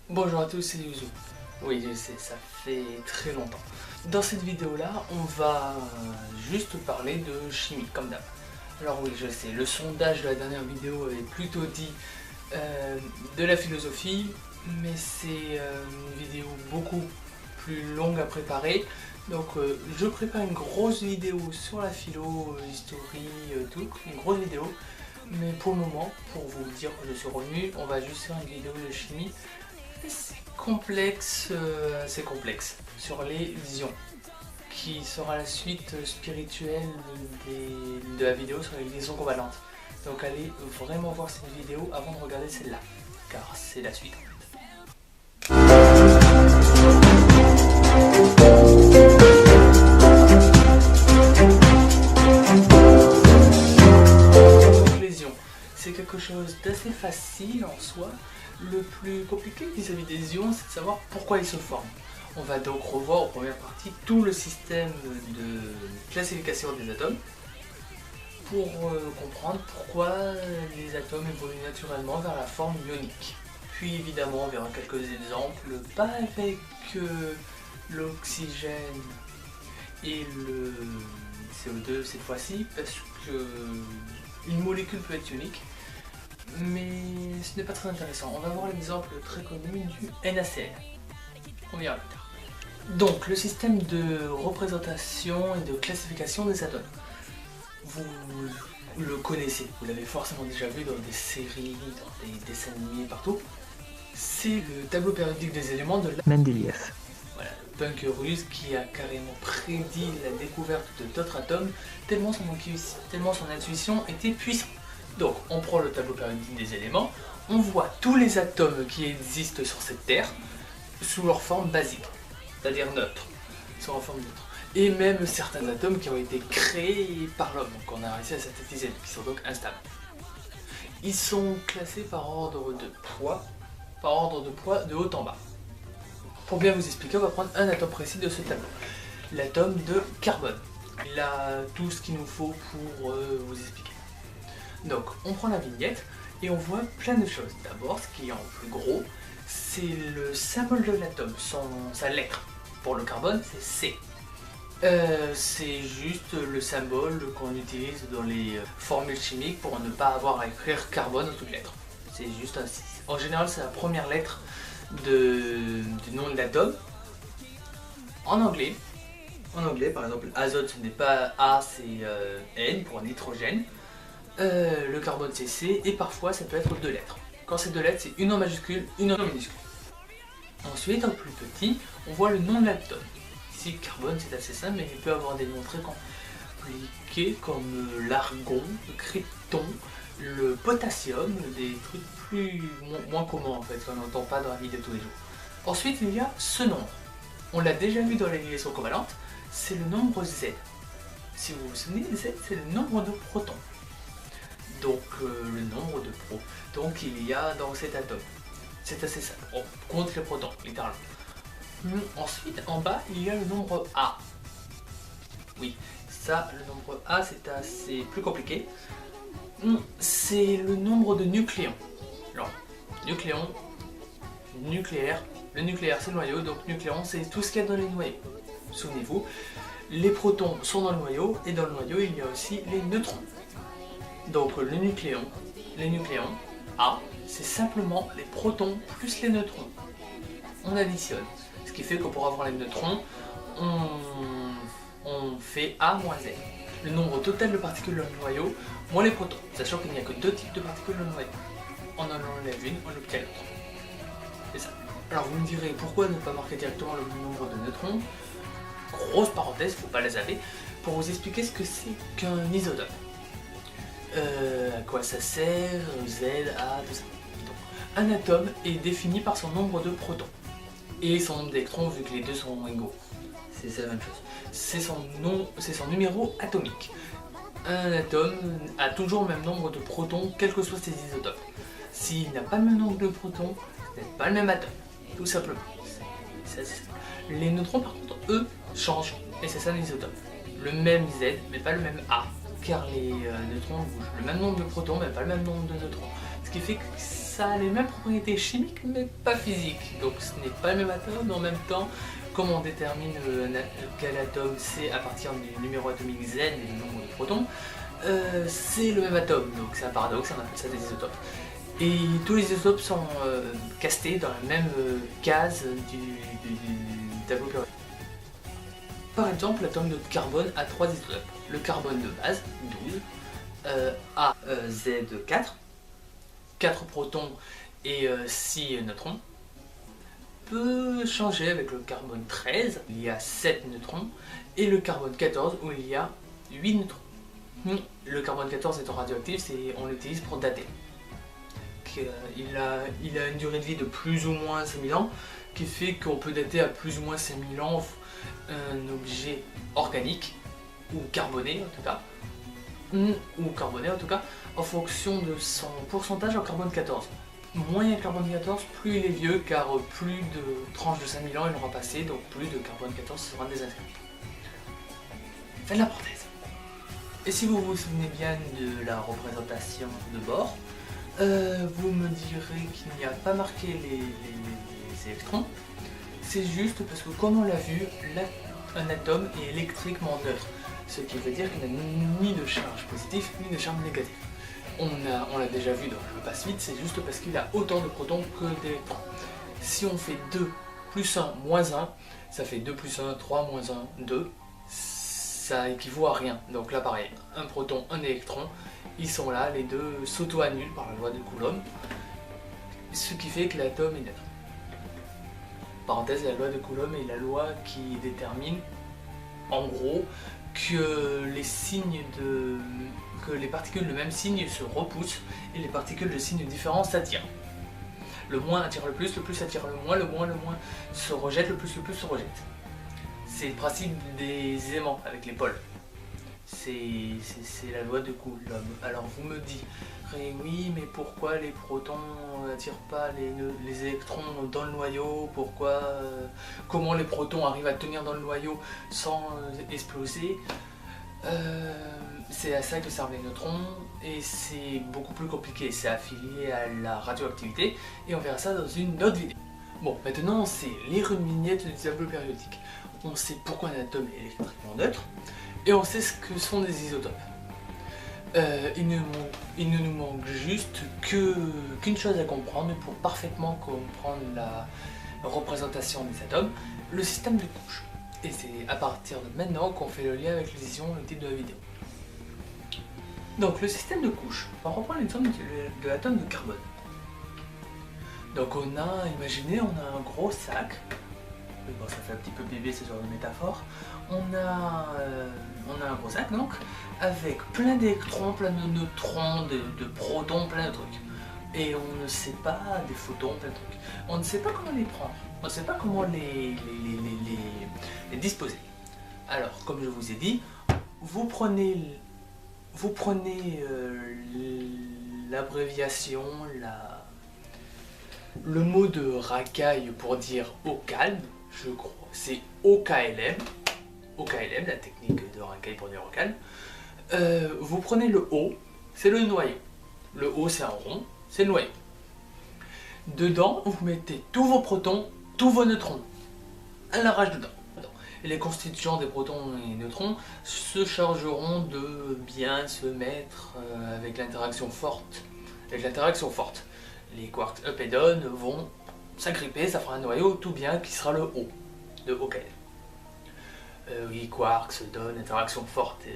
Bonjour à tous, c'est Yuzu. Oui, je sais, ça fait très longtemps. Dans cette vidéo-là, on va juste parler de chimie, comme d'hab. Alors oui, je sais, le sondage de la dernière vidéo avait plutôt dit de la philosophie, mais c'est une vidéo beaucoup plus longue à préparer. Donc je prépare une grosse vidéo sur la philo, historie, tout, une grosse vidéo. Mais pour le moment, pour vous dire que je suis revenu, on va juste faire une vidéo de chimie assez complexe sur les ions, qui sera la suite spirituelle de la vidéo sur les liaisons covalentes. Donc allez vraiment voir cette vidéo avant de regarder celle-là, car c'est la suite en fait. Donc les ions, c'est quelque chose d'assez facile en soi. Le plus compliqué vis-à-vis des ions, c'est de savoir pourquoi ils se forment. On va donc revoir en première partie tout le système de classification des atomes pour comprendre pourquoi les atomes évoluent naturellement vers la forme ionique. Puis évidemment on verra quelques exemples, pas avec l'oxygène et le CO2 cette fois-ci, parce que une molécule peut être ionique, mais ce n'est pas très intéressant. On va voir l'exemple très connu du NaCl. On verra plus tard. Donc, le système de représentation et de classification des atomes. Vous le connaissez, vous l'avez forcément déjà vu dans des séries, dans des dessins animés, partout. C'est le tableau périodique des éléments de Mendeleïev. Voilà, le punk russe qui a carrément prédit la découverte d'autres atomes, tellement son intuition était puissante. Donc, on prend le tableau périodique des éléments, on voit tous les atomes qui existent sur cette Terre sous leur forme basique, c'est-à-dire neutre, sous leur forme neutre. Et même certains atomes qui ont été créés par l'homme, qu'on a réussi à synthétiser, qui sont donc instables. Ils sont classés par ordre de poids de haut en bas. Pour bien vous expliquer, on va prendre un atome précis de ce tableau, l'atome de carbone. Il a tout ce qu'il nous faut pour vous expliquer. Donc on prend la vignette et on voit plein de choses. D'abord, ce qui est en plus gros, c'est le symbole de l'atome, sa lettre. Pour le carbone, c'est C. C'est juste le symbole qu'on utilise dans les formules chimiques pour ne pas avoir à écrire carbone en toutes lettres. C'est juste un 6. En général, c'est la première lettre du nom de l'atome. En anglais, par exemple, azote, ce n'est pas A, c'est N pour nitrogène. Le carbone c'est C, et parfois ça peut être 2 lettres. Quand c'est 2 lettres, c'est une en majuscule, une en minuscule. Ensuite, en plus petit, on voit le nom de l'atome. Ici, le carbone c'est assez simple, mais il peut avoir des noms très compliqués comme l'argon, le krypton, le potassium, des trucs moins communs en fait, qu'on n'entend pas dans la vie de tous les jours. Ensuite, il y a ce nombre. On l'a déjà vu dans les liaisons covalentes, c'est le nombre Z. Si vous vous souvenez, Z c'est le nombre de protons. Donc le nombre de protons qu'il y a dans cet atome. C'est assez simple, on compte les protons, littéralement. Ensuite, en bas, il y a le nombre A. Oui, ça, le nombre A, c'est assez plus compliqué. C'est le nombre de nucléons. Alors, nucléon, nucléaire, le nucléaire c'est le noyau, donc nucléon c'est tout ce qu'il y a dans les noyaux. Souvenez-vous, les protons sont dans le noyau, et dans le noyau il y a aussi les neutrons. Donc les nucléons A, c'est simplement les protons plus les neutrons. On additionne. Ce qui fait que pour avoir les neutrons, on fait A moins Z. Le nombre total de particules dans le noyau, moins les protons. Sachant qu'il n'y a que 2 types de particules dans le noyau. On en enlève une, on obtient l'autre. C'est ça. Alors vous me direz, pourquoi ne pas marquer directement le nombre de neutrons? Grosse parenthèse, faut pas la zapper, pour vous expliquer ce que c'est qu'un isotope. À quoi ça sert, Z, A, tout ça. Donc, un atome est défini par son nombre de protons et son nombre d'électrons vu que les deux sont égaux. C'est la même chose. C'est son numéro atomique. Un atome a toujours le même nombre de protons, quels que soient ses isotopes. S'il n'a pas le même nombre de protons, ce n'est pas le même atome, tout simplement. C'est assez simple. Les neutrons par contre, eux, changent, et c'est ça l'isotope. Le même Z, mais pas le même A. Car les neutrons bougent. Le même nombre de protons, mais pas le même nombre de neutrons. Ce qui fait que ça a les mêmes propriétés chimiques mais pas physiques. Donc ce n'est pas le même atome, mais en même temps, comme on détermine quel atome c'est à partir du numéro atomique Z et du nombre de protons, c'est le même atome. Donc c'est un paradoxe, on appelle ça des isotopes. Et tous les isotopes sont castés dans la même case du tableau périodique. Par exemple, l'atome de carbone a 3 isotopes. Le carbone de base, 12, AZ4, 4 protons et 6 neutrons, peut changer avec le carbone 13, il y a 7 neutrons, et le carbone 14 où il y a 8 neutrons. Le carbone 14 étant radioactif, on l'utilise pour dater. Il a une durée de vie de plus ou moins 5000 ans, qui fait qu'on peut dater à plus ou moins 5000 ans un objet organique, ou carboné en tout cas, en fonction de son pourcentage en carbone 14. Moins il y a de carbone 14, plus il est vieux, car plus de tranches de 5000 ans il aura passé, donc plus de carbone 14 sera désintégré. Faites la parenthèse. Et si vous vous souvenez bien de la représentation de bord, vous me direz qu'il n'y a pas marqué les électrons. C'est juste parce que, comme on l'a vu, un atome est électriquement neutre, ce qui veut dire qu'il n'a ni de charge positive ni de charge négative. On l'a déjà vu dans le passe vide, c'est juste parce qu'il a autant de protons que d'électrons. Si on fait 2 plus 1 moins 1, ça fait 2 plus 1, 3 moins 1, 2. Ça équivaut à rien. Donc là pareil, un proton, un électron, ils sont là, les deux s'auto-annulent par la loi de Coulomb, ce qui fait que l'atome est neutre. Parenthèse, la loi de Coulomb est la loi qui détermine, en gros, que les particules de même signe se repoussent et les particules de signes différents s'attirent. Le moins attire le plus attire le moins se rejette, le plus se rejette. C'est le principe des aimants avec les pôles. C'est la loi de Coulomb. Alors vous me direz, oui, mais pourquoi les protons n'attirent pas les électrons dans le noyau? Comment les protons arrivent à tenir dans le noyau sans exploser? C'est à ça que servent les neutrons, et c'est beaucoup plus compliqué. C'est affilié à la radioactivité, et on verra ça dans une autre vidéo. Bon, maintenant on sait lire une vignette du tableau périodique. On sait pourquoi un atome est électriquement neutre, et on sait ce que sont des isotopes. Il ne nous manque juste qu'une chose à comprendre pour parfaitement comprendre la représentation des atomes, le système de couches. Et c'est à partir de maintenant qu'on fait le lien avec l'édition, le titre de la vidéo. Donc le système de couches, on reprend l'exemple de l'atome de carbone. Donc imaginez, on a un gros sac. Bon, ça fait un petit peu bébé ce genre de métaphore. On a un gros sac donc, avec plein d'électrons, plein de neutrons, de protons, plein de trucs. Et on ne sait pas, des photons, plein de trucs. On ne sait pas comment les prendre. On ne sait pas comment les disposer. Alors, comme je vous ai dit, vous prenez l'abréviation, le mot de racaille pour dire au calme, je crois, c'est OKLM, la technique de racaille pour dire au calme. Vous prenez le O, c'est le noyau. Le O c'est un rond, c'est le noyau. Dedans, vous mettez tous vos protons, tous vos neutrons, à l'arrache dedans. Et les constituants des protons et neutrons se chargeront de bien se mettre avec l'interaction forte. Les quarks up et down vont s'agripper, ça fera un noyau tout bien qui sera le O de OKL. Oui, quarks, down, interaction forte.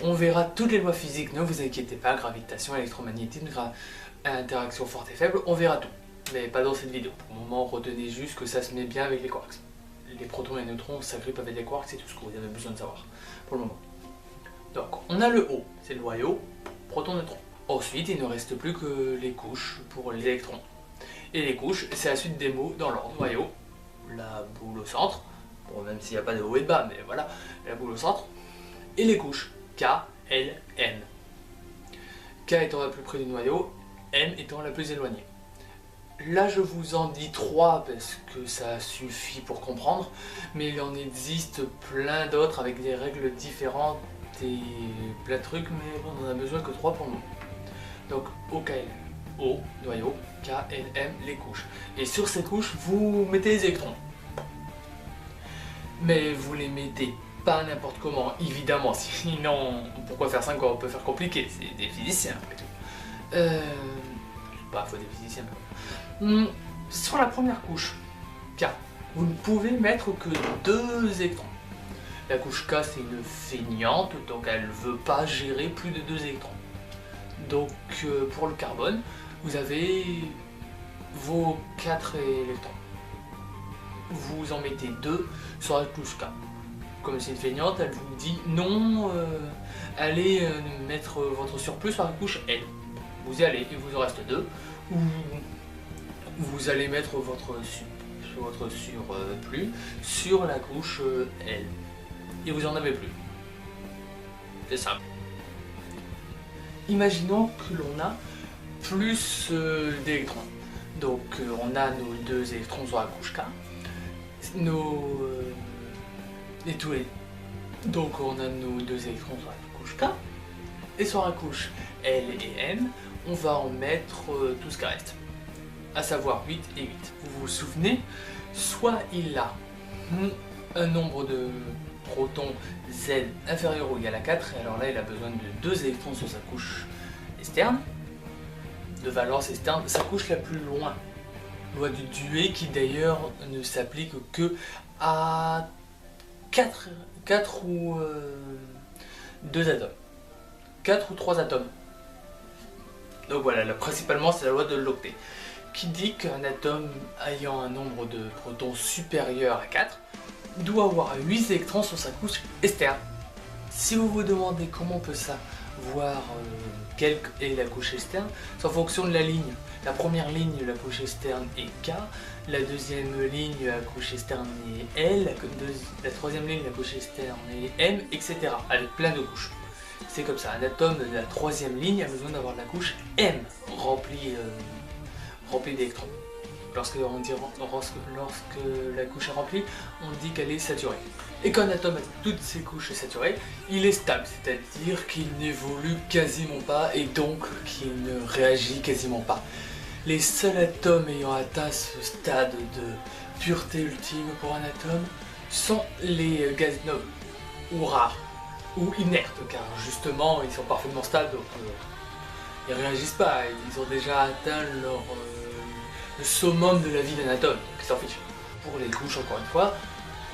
On verra toutes les lois physiques, ne vous inquiétez pas, gravitation, électromagnétisme, interaction forte et faible, on verra tout. Mais pas dans cette vidéo. Pour le moment, retenez juste que ça se met bien avec les quarks. Les protons et les neutrons s'agrippent avec les quarks, c'est tout ce que vous avez besoin de savoir pour le moment. Donc, on a le O, c'est le noyau, proton-neutron. Ensuite, il ne reste plus que les couches pour les électrons. Et les couches, c'est la suite des mots dans l'ordre. Noyau, la boule au centre, bon, même s'il n'y a pas de haut et de bas, mais voilà, la boule au centre. Et les couches, K, L, M. K étant la plus près du noyau, M étant la plus éloignée. Là, je vous en dis 3 parce que ça suffit pour comprendre, mais il en existe plein d'autres avec des règles différentes et plein de trucs, mais bon, on en a besoin que 3 pour nous. Donc, OKL, O, noyau, K, L, M, les couches. Et sur ces couches, vous mettez les électrons. Mais vous les mettez pas n'importe comment, évidemment, sinon pourquoi faire ça quand on peut faire compliqué? C'est des physiciens après tout. Bah, faut des physiciens. Sur la première couche, K, vous ne pouvez mettre que 2 électrons. La couche K, c'est une feignante, donc elle ne veut pas gérer plus de 2 électrons. Donc pour le carbone, vous avez vos 4 électrons. Vous en mettez 2 sur la couche K. Comme c'est une feignante, elle vous dit non, allez mettre votre surplus sur la couche L. Vous y allez, il vous en reste 2. Ou vous allez mettre votre surplus sur la couche L. Et vous en avez plus. C'est simple. Imaginons que l'on a plus d'électrons. Donc on a nos 2 électrons sur la couche K. Donc on a nos 2 électrons sur la couche K. Et sur la couche L et M, on va en mettre tout ce qui reste. À savoir 8 et 8. Vous vous souvenez, soit il a un nombre de protons Z inférieur ou égal à 4, et alors là il a besoin de 2 électrons sur sa couche externe, de valence externe, sa couche la plus loin. Loi du Dewey qui d'ailleurs ne s'applique que à 4 ou 2 atomes. 4 ou 3 atomes. Donc voilà, principalement c'est la loi de l'octet, qui dit qu'un atome ayant un nombre de protons supérieur à 4 doit avoir 8 électrons sur sa couche externe. Si vous vous demandez comment on peut savoir quelle est la couche externe, c'est en fonction de la ligne. La première ligne, la couche externe est K, la deuxième ligne, la couche externe est L, la troisième ligne, la couche externe est M, etc. avec plein de couches. C'est comme ça, un atome de la troisième ligne a besoin d'avoir la couche M remplie d'électrons. Lorsque la couche est remplie, on dit qu'elle est saturée. Et quand un atome a toutes ses couches saturées, il est stable, c'est-à-dire qu'il n'évolue quasiment pas et donc qu'il ne réagit quasiment pas. Les seuls atomes ayant atteint ce stade de pureté ultime pour un atome sont les gaz nobles, ou rares, ou inertes, car justement ils sont parfaitement stables, donc ils ne réagissent pas, ils ont déjà atteint le summum de la vie d'un atome, donc ils s'en fichent. Pour les couches, encore une fois,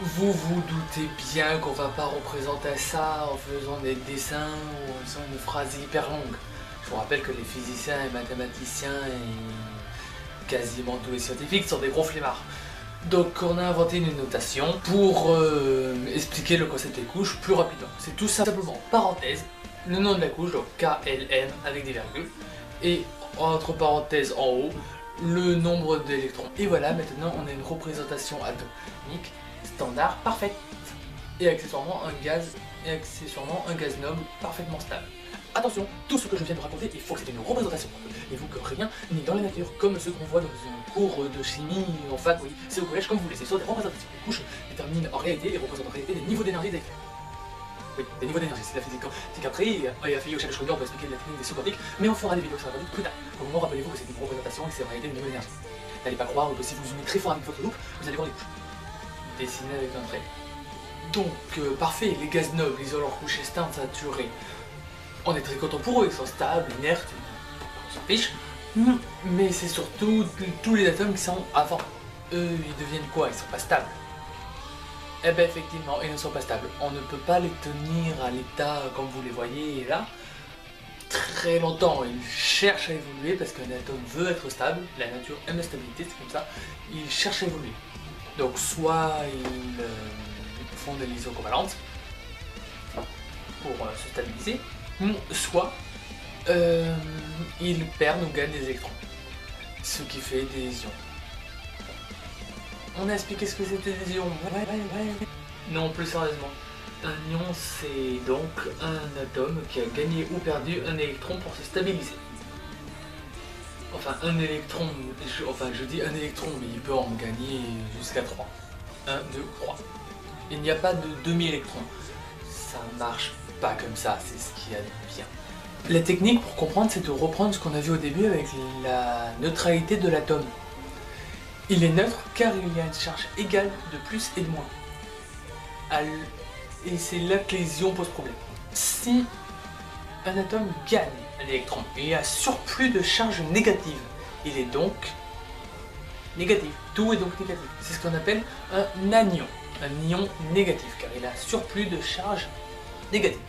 vous vous doutez bien qu'on va pas représenter ça en faisant des dessins ou en faisant une phrase hyper longue. Je vous rappelle que les physiciens et mathématiciens et quasiment tous les scientifiques sont des gros flemmards. Donc on a inventé une notation pour expliquer le concept des couches plus rapidement. C'est tout simplement parenthèse, le nom de la couche, donc K, L, M avec des virgules, et entre parenthèses en haut, le nombre d'électrons. Et voilà, maintenant on a une représentation atomique standard parfaite. Et accessoirement un gaz noble parfaitement stable. Attention, tout ce que je viens de raconter, il faut que c'est une représentation. Et vous que rien n'est dans la nature, comme ce qu'on voit dans un cours de chimie en fac, oui, c'est au collège comme vous voulez, c'est sur des représentations. Les couches déterminent en réalité et représentent en réalité des niveaux d'énergie des électrons. Oui, des niveaux d'énergie, c'est la physique. C'est qu'après, il a fallu au chaque Schrödinger pour expliquer la technique des subaquatiques, mais on fera des vidéos sur la quantique plus tard. Au moment, rappelez-vous que c'est une représentation et que c'est en réalité des niveaux d'énergie. N'allez pas croire que si vous zoomez très fort avec votre loupe, vous allez voir les couches. Dessinées avec un trait. Donc, parfait, les gaz nobles, ils ont leur couche externe saturée. On est très content pour eux, ils sont stables, inertes, on s'en fiche. Mais c'est surtout tous les atomes qui sont avant. Eux, ils deviennent quoi? Ils sont pas stables. Eh bien effectivement, ils ne sont pas stables. On ne peut pas les tenir à l'état comme vous les voyez là très longtemps. Ils cherchent à évoluer parce qu'un atome veut être stable. La nature aime la stabilité, c'est comme ça. Ils cherchent à évoluer. Donc soit ils font des liaisons covalentes pour se stabiliser, soit ils perdent ou gagnent des électrons, ce qui fait des ions. On a expliqué ce que c'était des ions. Ouais. Non, plus sérieusement. Un ion, c'est donc un atome qui a gagné ou perdu un électron pour se stabiliser. Enfin, un électron, je dis un électron, mais il peut en gagner jusqu'à 3. 1, 2, 3. Il n'y a pas de demi-électron. Ça marche pas comme ça, c'est ce qu'il y a de bien. La technique pour comprendre, c'est de reprendre ce qu'on a vu au début avec la neutralité de l'atome. Il est neutre car il y a une charge égale de plus et de moins. Et c'est là que les ions posent problème. Si un atome gagne un électron, il y a surplus de charge négative. Il est donc négatif. Tout est donc négatif. C'est ce qu'on appelle un anion. Un ion négatif, car il a surplus de charge négative.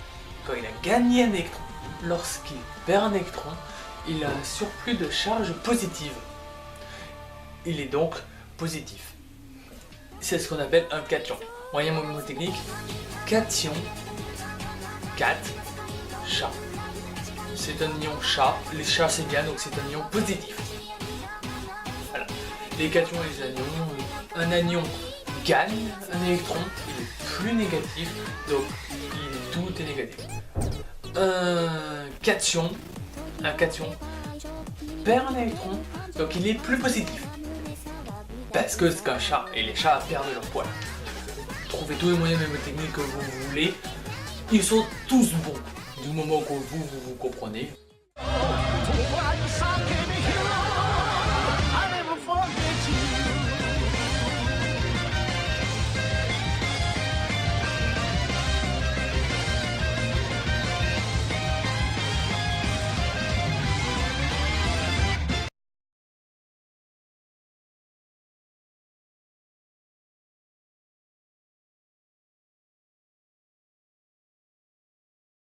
Quand il a gagné un électron, lorsqu'il perd un électron, il a un surplus de charge positive. Il est donc positif. C'est ce qu'on appelle un cation. Moyen mnémotechnique, cation, cat, chat. C'est un ion chat, les chats c'est bien, donc c'est un ion positif. Voilà. Les cations et les anions, un anion gagne un électron, il est plus négatif, donc tout est négatif. Un cation perd un électron, donc il est plus positif. Parce que c'est qu'un chat, et les chats perdent leur poil. Trouvez tous les moyens mnémotechniques que vous voulez, ils sont tous bons, du moment que vous comprenez.